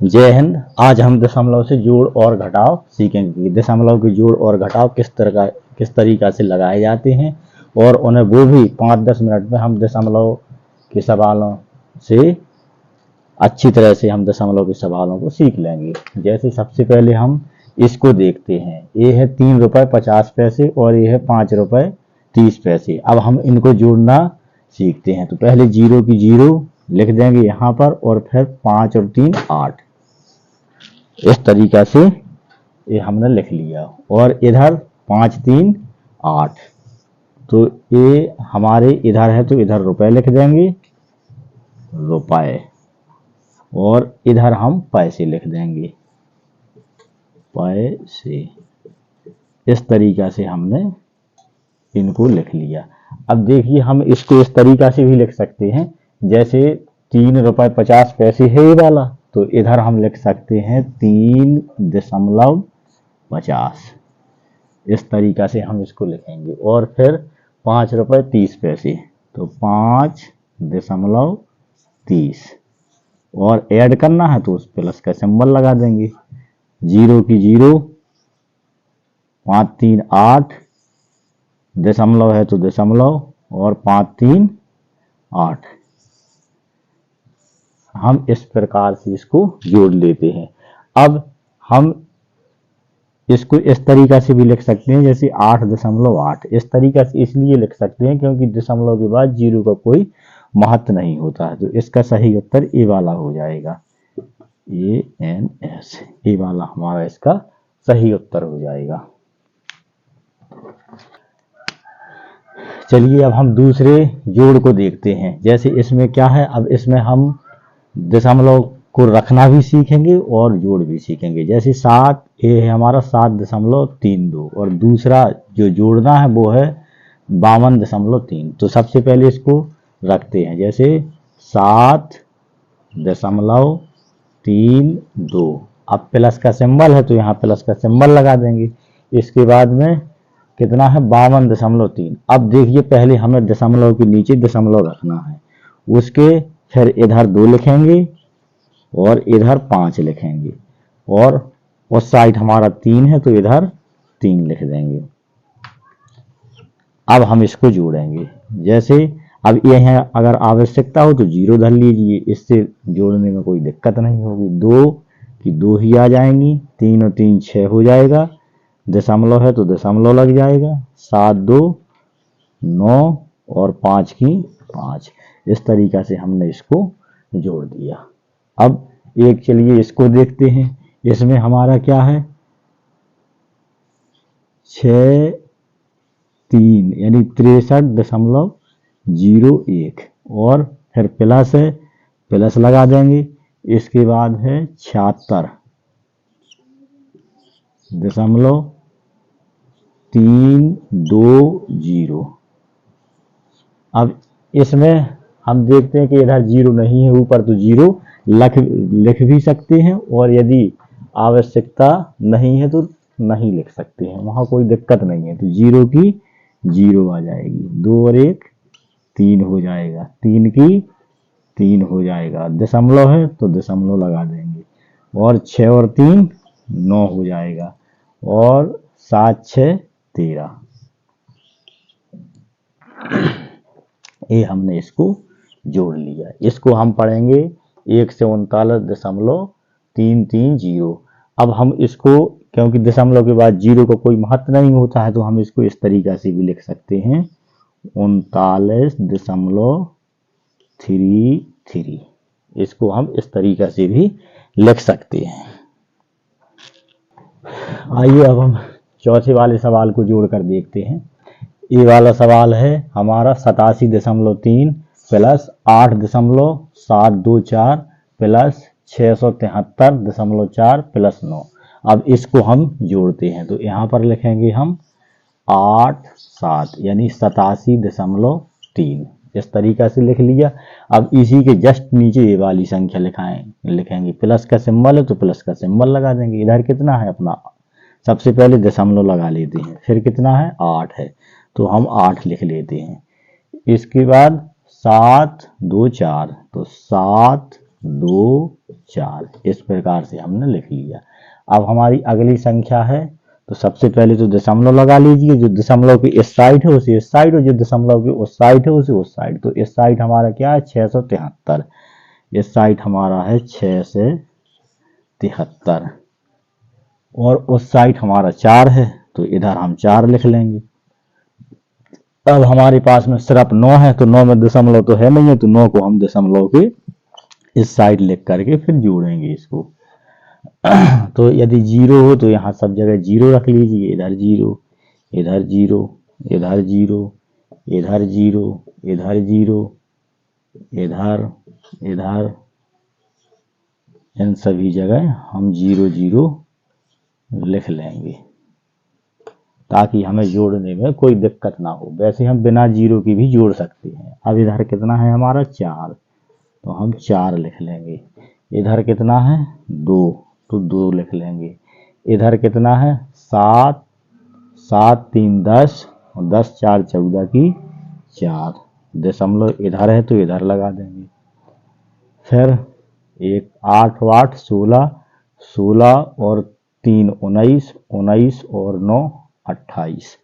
जय हिंद। आज हम दशमलव से जोड़ और घटाव सीखेंगे। दशमलव के जोड़ और घटाव किस तरीका से लगाए जाते हैं और उन्हें वो भी 5-10 मिनट में हम दशमलव के सवालों से अच्छी तरह से हम दशमलव के सवालों को सीख लेंगे। जैसे सबसे पहले हम इसको देखते हैं। ये है 3 रुपये 50 पैसे और ये है 5 रुपये 30 पैसे। अब हम इनको जोड़ना सीखते हैं। तो पहले जीरो की जीरो लिख देंगे यहाँ पर और फिर 5 और 3 8। इस तरीका से ये हमने लिख लिया और इधर 5 3 8। तो ये हमारे इधर है तो इधर रुपए लिख देंगे, रुपए, और इधर हम पैसे लिख देंगे, पैसे। इस तरीका से हमने इनको लिख लिया। अब देखिए हम इसको इस तरीका से भी लिख सकते हैं। जैसे 3 रुपये 50 पैसे है ये वाला, तो इधर हम लिख सकते हैं 3.50। इस तरीका से हम इसको लिखेंगे। और फिर 5 रुपये 30 पैसे, तो 5.30। और ऐड करना है तो उस प्लस का सिंबल लगा देंगे। जीरो की जीरो, 5 3 8, दशमलव है तो दशमलव, और 5 3 8। हम इस प्रकार से इसको जोड़ लेते हैं। अब हम इसको इस तरीका से भी लिख सकते हैं, जैसे 8.8। इस तरीका से इसलिए लिख सकते हैं क्योंकि दशमलव के बाद जीरो का कोई महत्व नहीं होता है। तो इसका सही उत्तर ए वाला हो जाएगा, ANS। ए वाला हमारा इसका सही उत्तर हो जाएगा। चलिए अब हम दूसरे जोड़ को देखते हैं। जैसे इसमें क्या है, अब इसमें हम दशमलव को रखना भी सीखेंगे और जोड़ भी सीखेंगे। जैसे 7, ये है हमारा 7.32 और दूसरा जो जोड़ना है वो है 52.3। तो सबसे पहले इसको रखते हैं। जैसे 7.32। अब प्लस का सिंबल है तो यहाँ प्लस का सिंबल लगा देंगे। इसके बाद में कितना है, 52.3। अब देखिए पहले हमें दशमलव के नीचे दशमलव रखना है, उसके फिर इधर 2 लिखेंगे और इधर 5 लिखेंगे, और उस साइड हमारा 3 है तो इधर 3 लिख देंगे। अब हम इसको जोड़ेंगे। जैसे अब ये है, अगर आवश्यकता हो तो जीरो धर लीजिए, इससे जोड़ने में कोई दिक्कत नहीं होगी। 2 की 2 ही आ जाएंगी, 3 और 3 6 हो जाएगा, दशमलव है तो दशमलव लग जाएगा, 7 2 9 और 5 की 5। इस तरीका से हमने इसको जोड़ दिया। अब एक चलिए इसको देखते हैं। इसमें हमारा क्या है, 6 3 यानी 63.01, और फिर प्लस है, प्लस लगा देंगे। इसके बाद है 76.320। अब इसमें हम देखते हैं कि इधर जीरो नहीं है ऊपर, तो जीरो लिख भी सकते हैं, और यदि आवश्यकता नहीं है तो नहीं लिख सकते हैं, वहाँ कोई दिक्कत नहीं है। तो जीरो की जीरो आ जाएगी, 2 और 1 3 हो जाएगा, 3 की 3 हो जाएगा, दशमलव है तो दशमलव लगा देंगे, और 6 और 3 9 हो जाएगा, और 7 6 13। ये हमने इसको जोड़ लिया। इसको हम पढ़ेंगे 139.330। अब हम इसको, क्योंकि दशमलव के बाद जीरो का कोई महत्व नहीं होता है, तो हम इसको इस तरीका से भी लिख सकते हैं, 39.33। इसको हम इस तरीका से भी लिख सकते हैं। आइए अब हम चौथे वाले सवाल को जोड़कर देखते हैं। ये वाला सवाल है हमारा 87.3 प्लस 8.724 प्लस 673.4 प्लस 9। अब इसको हम जोड़ते हैं। तो यहाँ पर लिखेंगे हम 8 7 यानी 87.3। इस तरीका से लिख लिया। अब इसी के जस्ट नीचे ये वाली संख्या लिखेंगे। प्लस का सिंबल है तो प्लस का सिंबल लगा देंगे। इधर कितना है अपना, सबसे पहले दशमलव लगा लेते हैं, फिर कितना है 8 है तो हम 8 लिख लेते हैं। इसके बाद 7 2 4, तो 7 2 4। इस प्रकार से हमने लिख लिया। अब हमारी अगली संख्या है, तो सबसे पहले तो दशमलव लगा लीजिए। जो दशमलव की इस साइड है उसे इस साइड, और जो दशमलव की उस साइड है उसे उस साइड। तो इस साइड हमारा क्या है 673, इस साइड हमारा है 673, और उस साइड हमारा 4 है, तो इधर हम 4 लिख लेंगे। अब हमारे पास में सिर्फ 9 है, तो 9 में दशमलव तो है नहीं है, तो 9 को हम दशमलव के इस साइड लिख करके फिर जोड़ेंगे इसको। तो यदि 0 हो तो यहाँ सब जगह 0 रख लीजिए। इधर 0, इधर 0, इधर 0, इधर 0, इधर 0, इधर, इधर, इन सभी जगह हम 0 0 लिख लेंगे, ताकि हमें जोड़ने में कोई दिक्कत ना हो। वैसे हम बिना 0 की भी जोड़ सकते हैं। अब इधर कितना है हमारा 4, तो हम 4 लिख लेंगे। इधर कितना है 2, तो 2 लिख लेंगे। इधर कितना है 7, 7 3 10, और 10 4 14 की 4। दशमलव इधर है तो इधर लगा देंगे। फिर 1 8 8 16, 16 और 3 19, 19 और 9 28,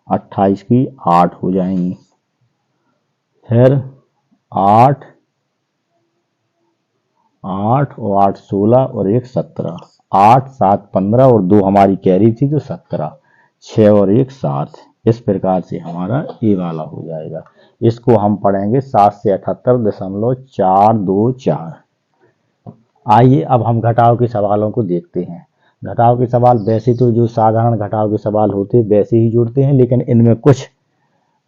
28 की 8 हो जाएंगी। फिर 8 8 और 8 16 और 1 17, 8 7 15 और 2 हमारी कैरी थी तो 17, 6 और 1 7। इस प्रकार से हमारा ये वाला हो जाएगा। इसको हम पढ़ेंगे 7 से 78.424। आइए अब हम घटाव के सवालों को देखते हैं। घटाव के सवाल वैसे तो जो साधारण घटाव के सवाल होते हैं वैसे ही जुड़ते हैं, लेकिन इनमें कुछ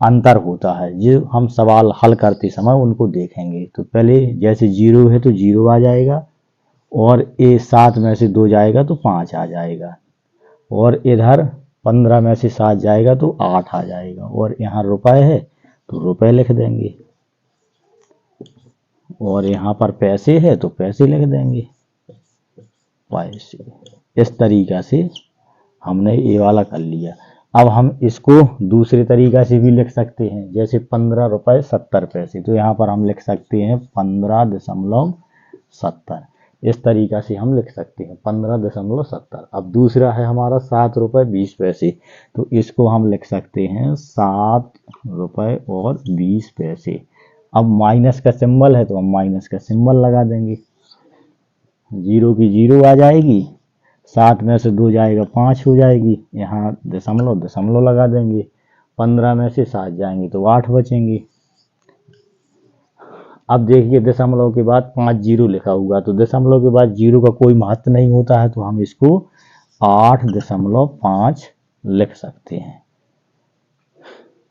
अंतर होता है जो हम सवाल हल करते समय उनको देखेंगे। तो पहले जैसे 0 है तो 0 आ जाएगा, और ये 7 में से 2 जाएगा तो 5 आ जाएगा, और इधर 15 में से 7 जाएगा तो 8 आ जाएगा, और यहाँ रुपए है तो रुपए लिख देंगे, और यहाँ पर पैसे है तो पैसे लिख देंगे, पैसे। इस तरीका से हमने ये वाला कर लिया। अब हम इसको दूसरे तरीका से भी लिख सकते हैं, जैसे 15 रुपए 70 पैसे, तो यहाँ पर हम लिख सकते हैं 15.70। इस तरीका से हम लिख सकते हैं 15.70। अब दूसरा है हमारा 7 रुपए 20 पैसे, तो इसको हम लिख सकते हैं 7 रुपए और 20 पैसे। अब माइनस का सिंबल है तो हम माइनस का सिंबल लगा देंगे। 0 की 0 आ जाएगी, 7 में से 2 जाएगा 5 हो जाएगी, यहाँ दशमलव दशमलव लगा देंगे। 15 में से 7 जाएंगे तो 8 बचेंगे। अब देखिए दशमलव के बाद 5 0 लिखा हुआ, तो दशमलव के बाद 0 का कोई महत्व नहीं होता है, तो हम इसको 8.5 लिख सकते हैं।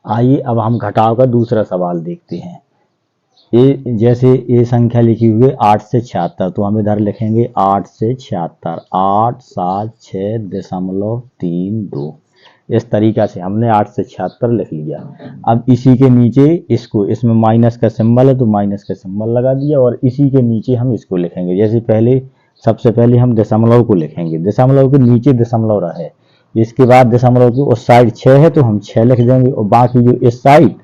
आइए अब हम घटाव का दूसरा सवाल देखते हैं। ये जैसे ये संख्या लिखी हुई है 8 से 76, तो हम इधर लिखेंगे 8 से 76, 8 7 6.32। इस तरीका से हमने 8 से 76 लिख लिया। अब इसी के नीचे इसको, इसमें माइनस का सिंबल है तो माइनस का सिंबल लगा दिया, और इसी के नीचे हम इसको लिखेंगे। जैसे पहले सबसे पहले हम दशमलव को लिखेंगे, दशमलव के नीचे दशमलव रहे, इसके बाद दशमलव की उस साइड 6 है तो हम 6 लिख देंगे, और बाकी जो इस साइड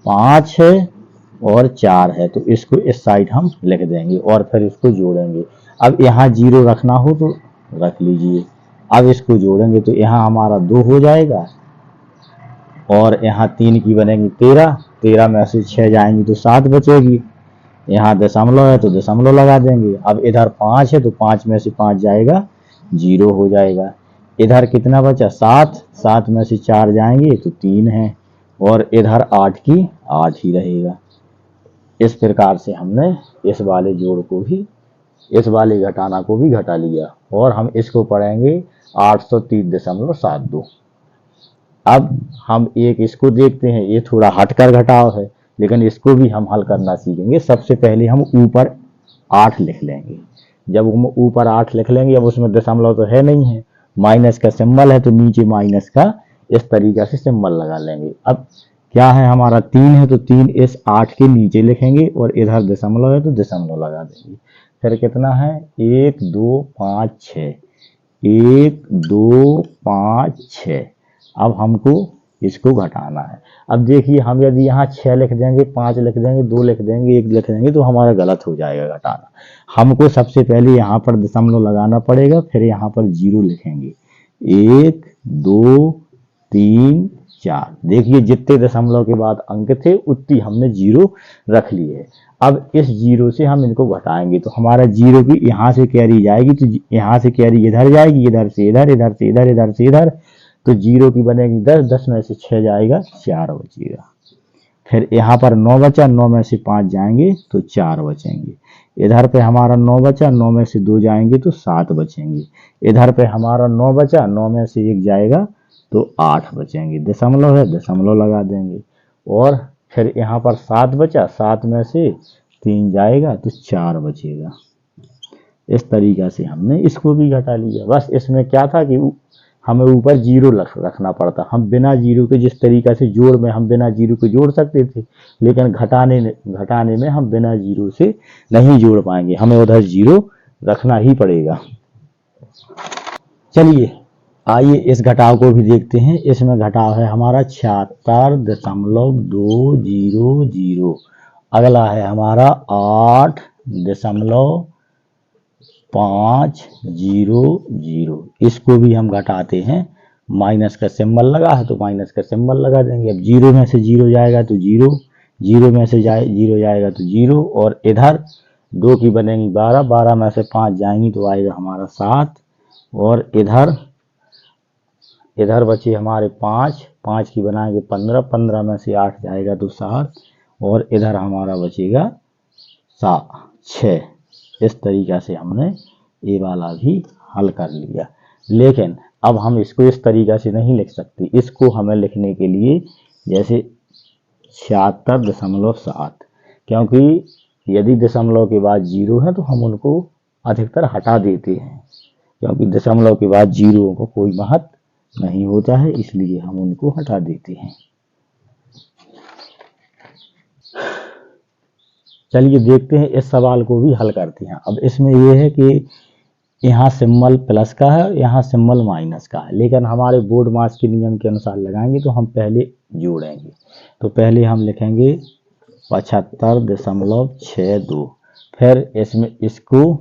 5 है और 4 है तो इसको इस साइड हम लिख देंगे, और फिर इसको जोड़ेंगे। अब यहाँ 0 रखना हो तो रख लीजिए। अब इसको जोड़ेंगे तो यहाँ हमारा 2 हो जाएगा, और यहाँ 3 की बनेगी 13, 13 में से 6 जाएंगी तो 7 बचेगी। यहाँ दशमलव है तो दशमलव लगा देंगे। अब इधर 5 है तो 5 में से 5 जाएगा 0 हो जाएगा। इधर कितना बचा 7, 7 में से 4 जाएंगे तो 3 है, और इधर 8 की 8 ही रहेगा। इस प्रकार से हमने इस वाले जोड़ को भी, इस वाले घटाना को भी घटा लिया, और हम इसको पढ़ेंगे 830.72। अब हम एक इसको देखते हैं, ये थोड़ा हटकर घटाव है, लेकिन इसको भी हम हल करना सीखेंगे। सबसे पहले हम ऊपर 8 लिख लेंगे। जब हम ऊपर 8 लिख लेंगे, अब उसमें दशमलव तो है नहीं है, माइनस का सिंबल है, तो नीचे माइनस का इस तरीका से सिंबल लगा लेंगे। अब क्या है हमारा 3 है तो 3 इस 8 के नीचे लिखेंगे, और इधर दशमलव है तो दशमलव लगा देंगे। फिर कितना है 1 2 5 6, 1 2 5 6। अब हमको इसको घटाना है। अब देखिए हम यदि यहाँ 6 लिख देंगे, 5 लिख देंगे, 2 लिख देंगे, 1 लिख देंगे तो हमारा गलत हो जाएगा घटाना। हमको सबसे पहले यहाँ पर दशमलव लगाना पड़ेगा, फिर यहाँ पर 0 लिखेंगे। 1 2 3 4। देखिए जितने दशमलव के बाद अंक थे उतनी हमने 0 रख लिए। अब इस 0 से हम इनको घटाएंगे तो हमारा 0 की यहाँ से कैरी जाएगी, तो यहाँ से कैरी इधर जाएगी, इधर से इधर, इधर से इधर, इधर से इधर, तो 0 की बनेगी 10, 10 में से 6 जाएगा, 4 बचेगा। फिर यहाँ पर 9 बचा, 9 में से 5 जाएंगे तो 4 बचेंगे। इधर पे हमारा 9 बचा, 9 में से 2 जाएंगे तो 7 बचेंगे। इधर पे हमारा 9 बचा, 9 में से 1 जाएगा तो 8 बचेंगे। दशमलव है, दशमलव लगा देंगे। और फिर यहाँ पर 7 बचा, 7 में से 3 जाएगा तो 4 बचेगा। इस तरीका से हमने इसको भी घटा लिया। बस इसमें क्या था कि हमें ऊपर 0 रखना पड़ता। हम बिना 0 के जिस तरीका से जोड़ में हम बिना 0 के जोड़ सकते थे, लेकिन घटाने में हम बिना 0 से नहीं जोड़ पाएंगे, हमें उधर 0 रखना ही पड़ेगा। चलिए आइए इस घटाव को भी देखते हैं। इसमें घटाव है हमारा 76.200। अगला है हमारा 8.500। इसको भी हम घटाते हैं। माइनस का सिंबल लगा है तो माइनस का सिंबल लगा देंगे। अब 0 में से 0 जाएगा तो 0, 0 में से 0 जाएगा तो 0, और इधर 2 की बनेगी 12, 12 में से 5 जाएंगी तो आएगा हमारा 7, और इधर बचे हमारे 5, 5 की बनाएंगे 15, 15 में से 8 जाएगा तो 7, और इधर हमारा बचेगा 6। इस तरीका से हमने ये वाला भी हल कर लिया। लेकिन अब हम इसको इस तरीका से नहीं लिख सकते। इसको हमें लिखने के लिए जैसे 76.7, क्योंकि यदि दशमलव के बाद 0 है तो हम उनको अधिकतर हटा देते हैं, क्योंकि दशमलव के बाद 0 को कोई महत्व नहीं होता है, इसलिए हम उनको हटा देते हैं। चलिए देखते हैं इस सवाल को भी हल करते हैं। अब इसमें यह है कि यहाँ सिंबल प्लस का है, यहाँ सिंबल माइनस का है, लेकिन हमारे बोर्ड मास के नियम के अनुसार लगाएंगे तो हम पहले जोड़ेंगे। तो पहले हम लिखेंगे 75.62, फिर इसमें इसको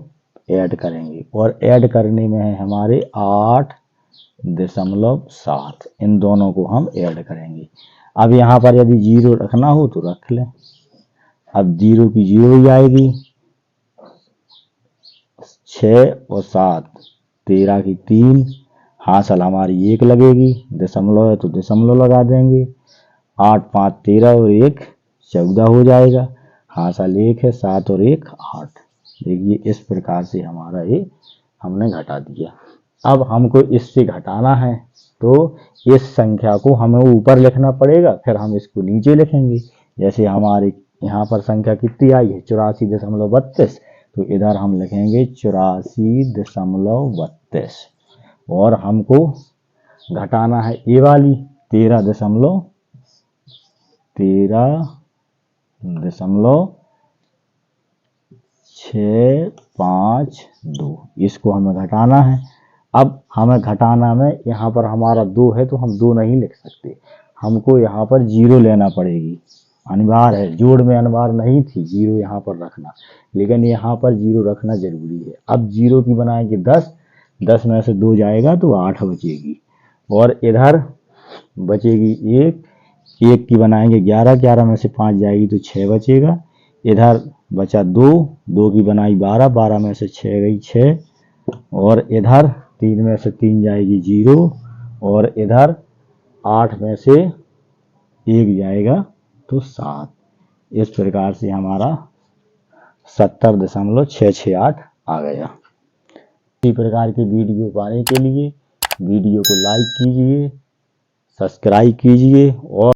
ऐड करेंगे, और ऐड करने में है हमारे 8.7। इन दोनों को हम ऐड करेंगे। अब यहाँ पर यदि 0 रखना हो तो रख लें। अब 0 की 0 ही आएगी, 6 और 7 13 की 3, हासिल हमारी 1 लगेगी। दशमलव है तो दशमलव लगा देंगे। 8 5 13 और 1 14 हो जाएगा। हासिल 1 है, 7 और 1 8। देखिए इस प्रकार से हमारा ये हमने घटा दिया। अब हमको इससे घटाना है तो इस संख्या को हमें ऊपर लिखना पड़ेगा, फिर हम इसको नीचे लिखेंगे। जैसे हमारे यहाँ पर संख्या कितनी आई है 84.32, तो इधर हम लिखेंगे 84.32, और हमको घटाना है ये वाली 13.652। इसको हमें घटाना है। अब हमें घटाना में यहाँ पर हमारा 2 है तो हम 2 नहीं लिख सकते, हमको यहाँ पर 0 लेना पड़ेगी। अनिवार्य है, जोड़ में अनिवार्य नहीं थी 0 यहाँ पर रखना, लेकिन यहाँ पर 0 रखना जरूरी है। अब 0 की बनाएंगे 10, 10 में से 2 जाएगा तो 8 बचेगी, और इधर बचेगी 1, 1 की बनाएंगे 11, 11 में से 5 जाएगी तो 6 बचेगा। इधर बचा 2, 2 की बनाई 12, 12 में से 6 गई 6, और इधर 3 में से 3 जाएगी 0, और इधर 8 में से 1 जाएगा तो 7। इस प्रकार से हमारा 70.668 आ गया। इसी प्रकार की वीडियो पाने के लिए वीडियो को लाइक कीजिए, सब्सक्राइब कीजिए और